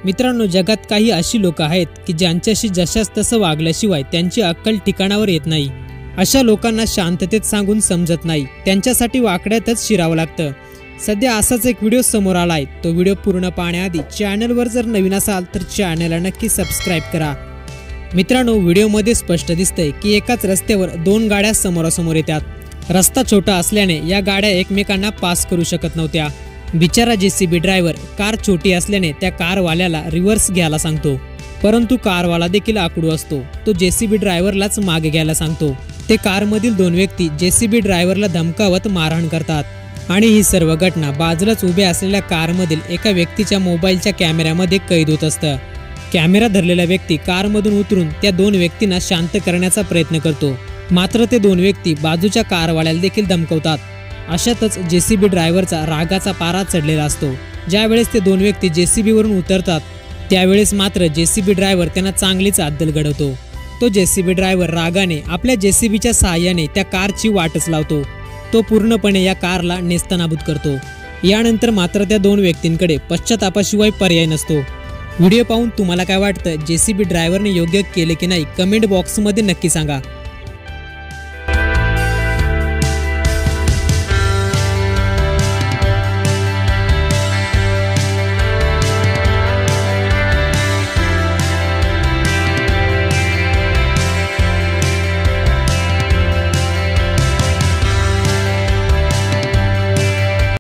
मित्रांनो, जगात काही अशी लोक आहेत की ज्यांच्याशी जशास तसं वागल्याशिवाय त्यांची अक्कल ठिकाणावर येत नाही। अशा लोकांना शांततेत सांगून समजत नाही, त्यांच्यासाठी वाकड्यातच शिरावं लागतं। सध्या असाच एक व्हिडिओ समोर आलाय। तो व्हिडिओ पूर्ण पाहण्याआधी चॅनलवर जर नवीन असाल तर चॅनलला नक्की सबस्क्राइब करा। मित्रांनो, व्हिडिओमध्ये स्पष्ट दिसतंय की एकाच रस्त्यावर दोन गाड्या समोरासमोर येतात। रस्ता छोटा असल्याने या गाड्या एकमेकांना पास करू शकत नव्हत्या। बिचारा जेसीबी ड्रायव्हर कार छोटी असल्याने त्या कारवाल्याला रिव्हर्स घ्यायला सांगतो, परंतु कारवाला देखील आकडू असतो। तो जेसीबी ड्रायव्हरलाच मागे घ्यायला सांगतो। ते कारमधील दोन व्यक्ती जेसीबी ड्रायव्हरला धमकावत मारहाण करतात आणि ही सर्व घटना बाजूलाच उभ्या असलेल्या कारमधील एका व्यक्तीच्या मोबाईलच्या कॅमेऱ्यामध्ये कैद होत असतं। कॅमेरा धरलेला व्यक्ती कारमधून उतरून त्या दोन व्यक्तींना शांत करण्याचा प्रयत्न करतो, मात्र ते दोन व्यक्ती बाजूच्या कारवाल्याला देखील धमकवतात। अशातच जेसीबी ड्रायव्हरचा रागाचा पारा चढलेला असतो। ज्यावेळेस ते दोन व्यक्ती जेसीबीवरून उतरतात त्यावेळेस मात्र जेसीबी ड्रायव्हर त्यांना चांगलीच अद्दल घडवतो। तो जेसीबी ड्रायव्हर रागाने आपल्या जेसीबीच्या सहाय्याने त्या कारची वाटच लावतो। तो पूर्णपणे या कारला नेस्तनाबूत करतो। यानंतर मात्र त्या दोन व्यक्तींकडे पश्चातापाशिवाय पर्याय नसतो। व्हिडिओ पाहून तुम्हाला काय वाटतं? जेसीबी ड्रायव्हरने योग्य केले की नाही कमेंट बॉक्समध्ये नक्की सांगा।